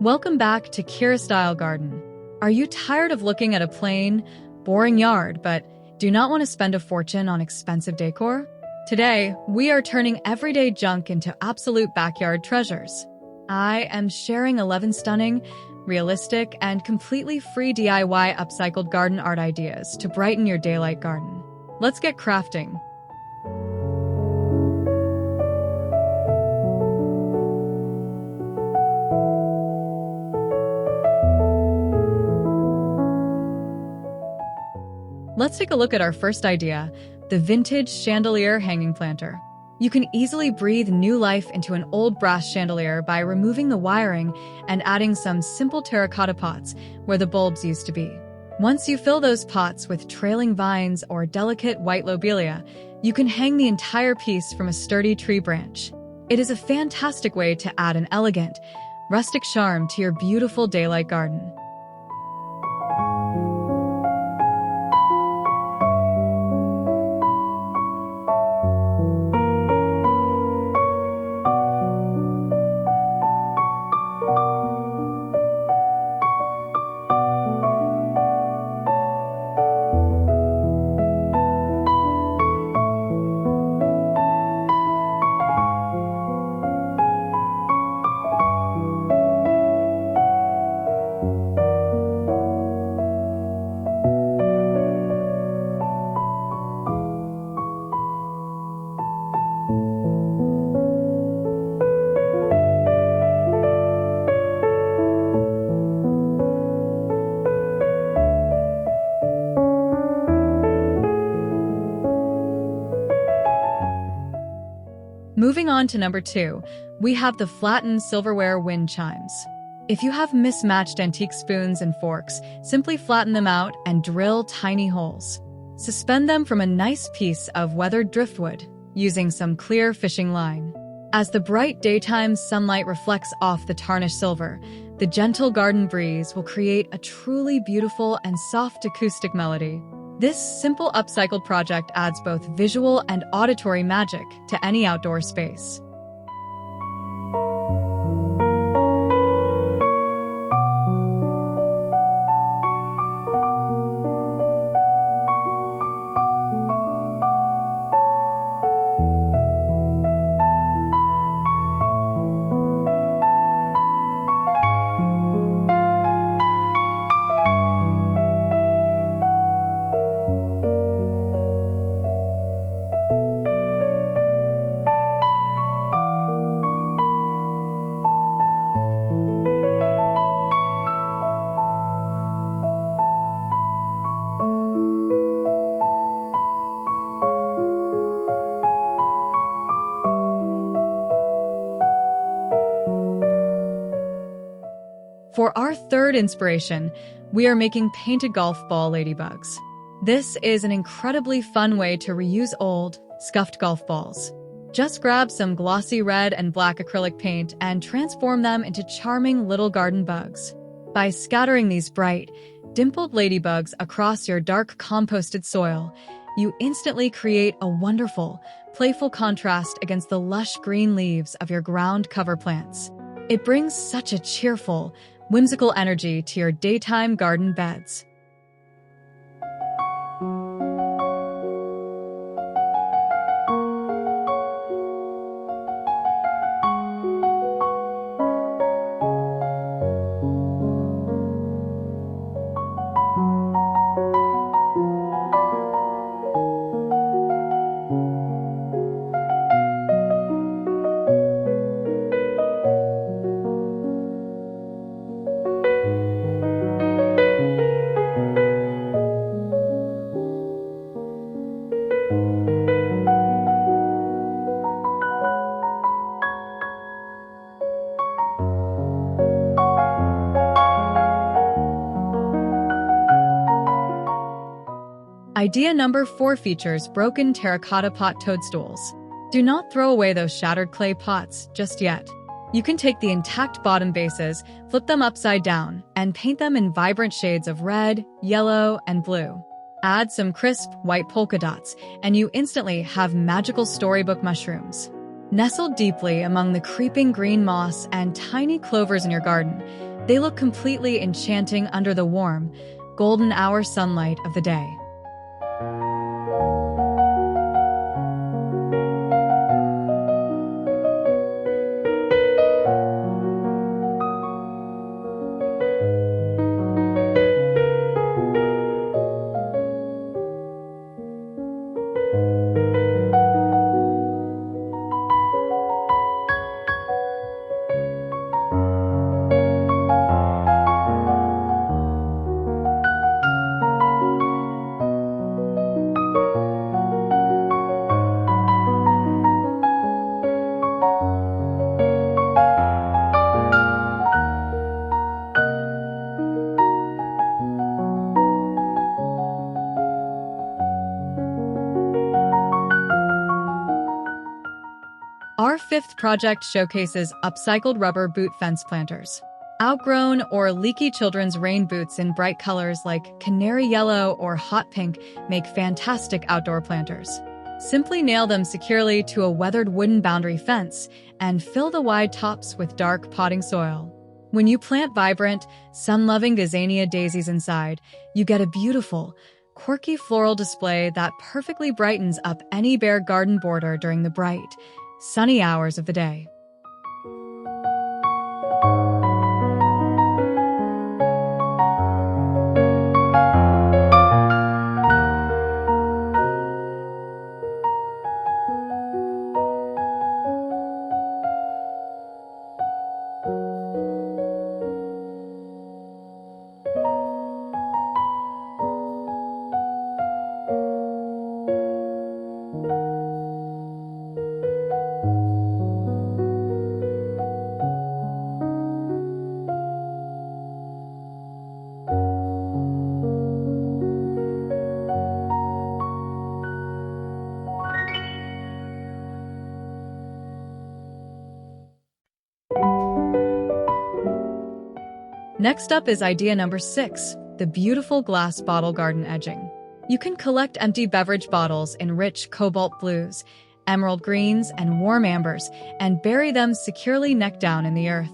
Welcome back to KiraStyle Garden. Are you tired of looking at a plain, boring yard but do not want to spend a fortune on expensive decor? Today, we are turning everyday junk into absolute backyard treasures. I am sharing 11 stunning, realistic, and completely free DIY upcycled garden art ideas to brighten your daylight garden. Let's get crafting. Let's take a look at our first idea, the vintage chandelier hanging planter. You can easily breathe new life into an old brass chandelier by removing the wiring and adding some simple terracotta pots where the bulbs used to be. Once you fill those pots with trailing vines or delicate white lobelia, you can hang the entire piece from a sturdy tree branch. It is a fantastic way to add an elegant, rustic charm to your beautiful daylight garden. Moving on to number 2, we have the flattened silverware wind chimes. If you have mismatched antique spoons and forks, simply flatten them out and drill tiny holes. Suspend them from a nice piece of weathered driftwood, using some clear fishing line. As the bright daytime sunlight reflects off the tarnished silver, the gentle garden breeze will create a truly beautiful and soft acoustic melody. This simple upcycled project adds both visual and auditory magic to any outdoor space. For our third inspiration, we are making painted golf ball ladybugs. This is an incredibly fun way to reuse old, scuffed golf balls. Just grab some glossy red and black acrylic paint and transform them into charming little garden bugs. By scattering these bright, dimpled ladybugs across your dark composted soil, you instantly create a wonderful, playful contrast against the lush green leaves of your ground cover plants. It brings such a cheerful, whimsical energy to your daytime garden beds. Idea number 4 features broken terracotta pot toadstools. Do not throw away those shattered clay pots just yet. You can take the intact bottom bases, flip them upside down, and paint them in vibrant shades of red, yellow, and blue. Add some crisp, white polka dots, and you instantly have magical storybook mushrooms. Nestled deeply among the creeping green moss and tiny clovers in your garden, They look completely enchanting under the warm, golden hour sunlight of the day. Our fifth project showcases upcycled rubber boot fence planters. Outgrown or leaky children's rain boots in bright colors like canary yellow or hot pink make fantastic outdoor planters. Simply nail them securely to a weathered wooden boundary fence and fill the wide tops with dark potting soil. When you plant vibrant, sun-loving gazania daisies inside, you get a beautiful, quirky floral display that perfectly brightens up any bare garden border during the bright, sunny hours of the day. Next up is idea number 6, the beautiful glass bottle garden edging. You can collect empty beverage bottles in rich cobalt blues, emerald greens, and warm ambers, and bury them securely neck down in the earth.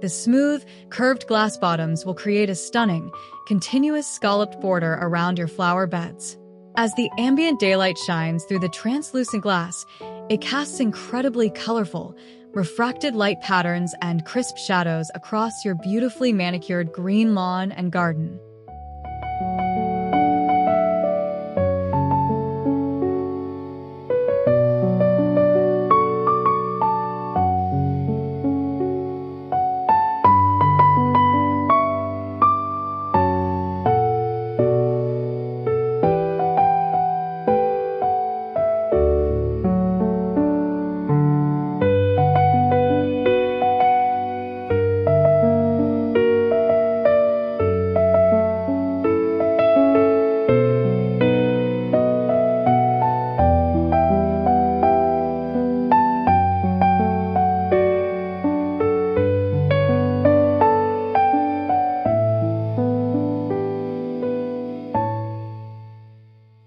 The smooth, curved glass bottoms will create a stunning, continuous scalloped border around your flower beds. As the ambient daylight shines through the translucent glass, it casts incredibly colorful, refracted light patterns and crisp shadows across your beautifully manicured green lawn and garden.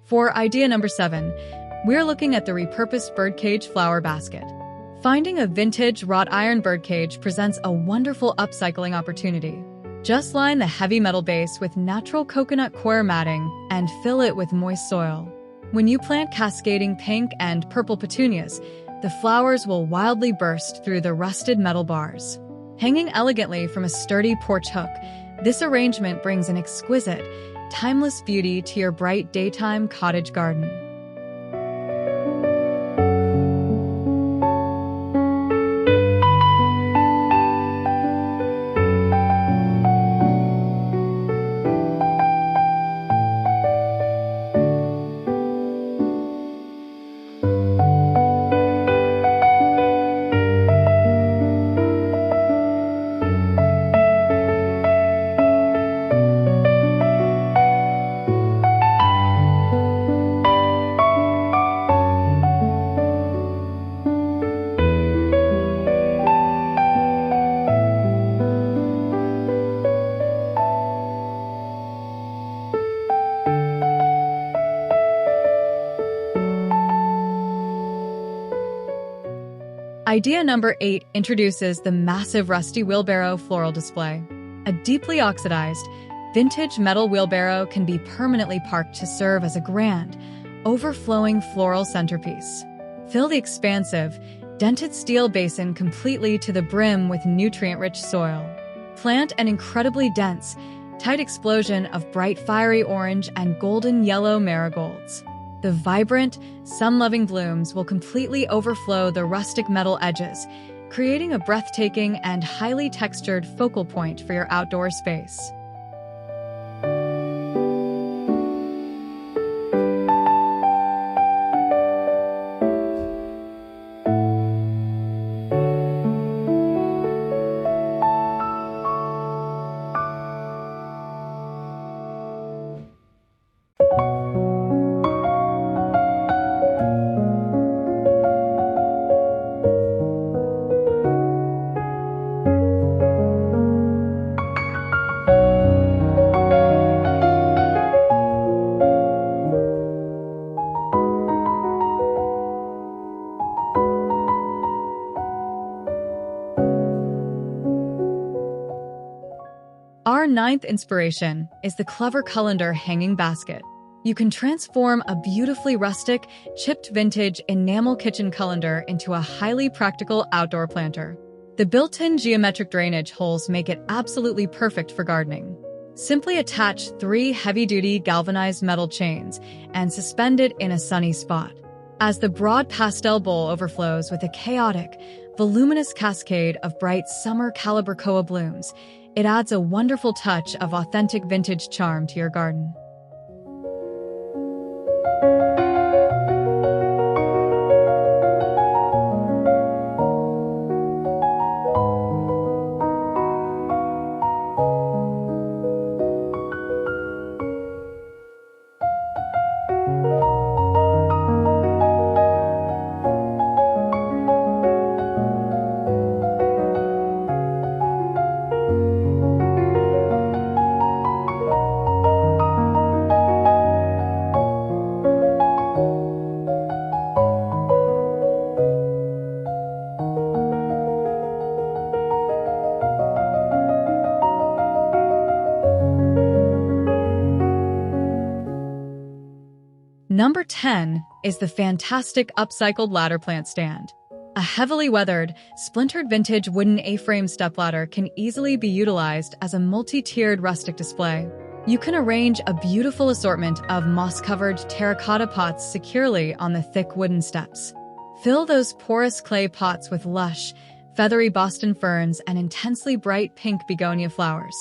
For idea number 7, we're looking at the repurposed birdcage flower basket. Finding a vintage wrought iron birdcage presents a wonderful upcycling opportunity. Just line the heavy metal base with natural coconut coir matting and fill it with moist soil. When you plant cascading pink and purple petunias, the flowers will wildly burst through the rusted metal bars. Hanging elegantly from a sturdy porch hook, this arrangement brings an exquisite, timeless beauty to your bright daytime cottage garden. Idea number 8 introduces the massive rusty wheelbarrow floral display. A deeply oxidized, vintage metal wheelbarrow can be permanently parked to serve as a grand, overflowing floral centerpiece. Fill the expansive, dented steel basin completely to the brim with nutrient-rich soil. Plant an incredibly dense, tight explosion of bright fiery orange and golden yellow marigolds. The vibrant, sun-loving blooms will completely overflow the rustic metal edges, creating a breathtaking and highly textured focal point for your outdoor space. Our ninth inspiration is the clever Colander hanging basket. You can transform a beautifully rustic, chipped vintage enamel kitchen colander into a highly practical outdoor planter. The built-in geometric drainage holes make it absolutely perfect for gardening. Simply attach 3 heavy-duty galvanized metal chains and suspend it in a sunny spot. As the broad pastel bowl overflows with a chaotic, voluminous cascade of bright summer calibrachoa blooms, it adds a wonderful touch of authentic vintage charm to your garden. Number 10 is the fantastic upcycled ladder plant stand. A heavily weathered, splintered vintage wooden A-frame stepladder can easily be utilized as a multi-tiered rustic display. You can arrange a beautiful assortment of moss-covered terracotta pots securely on the thick wooden steps. Fill those porous clay pots with lush, feathery Boston ferns and intensely bright pink begonia flowers.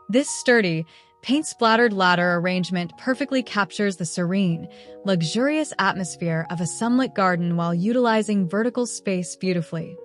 This sturdy, paint-splattered ladder arrangement perfectly captures the serene, luxurious atmosphere of a sunlit garden while utilizing vertical space beautifully.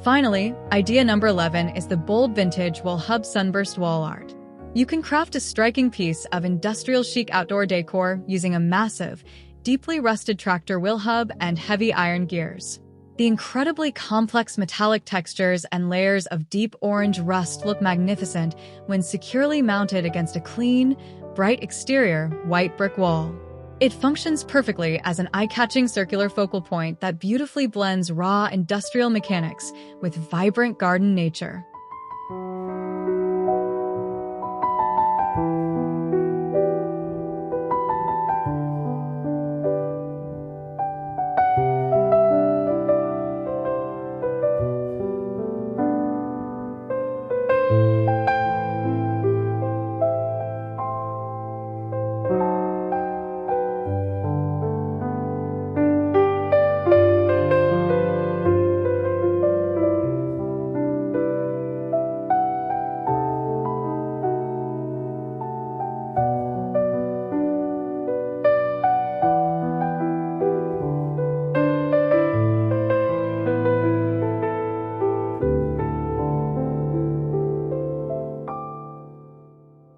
Finally, idea number 11 is the bold vintage wall hub sunburst wall art. You can craft a striking piece of industrial chic outdoor decor using a massive, deeply rusted tractor wheel hub and heavy iron gears. The incredibly complex metallic textures and layers of deep orange rust look magnificent when securely mounted against a clean, bright exterior, white brick wall. It functions perfectly as an eye-catching circular focal point that beautifully blends raw industrial mechanics with vibrant garden nature.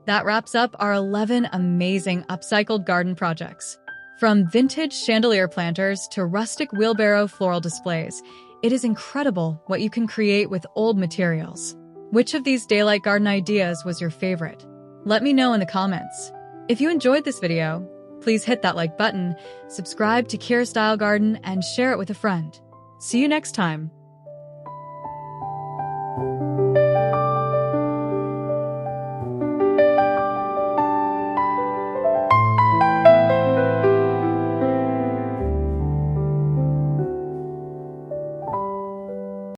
That wraps up our 11 amazing upcycled garden projects. From vintage chandelier planters to rustic wheelbarrow floral displays, it is incredible what you can create with old materials. Which of these daylight garden ideas was your favorite? Let me know in the comments. If you enjoyed this video, please hit that like button, subscribe to KiraStyle Garden, and share it with a friend. See you next time.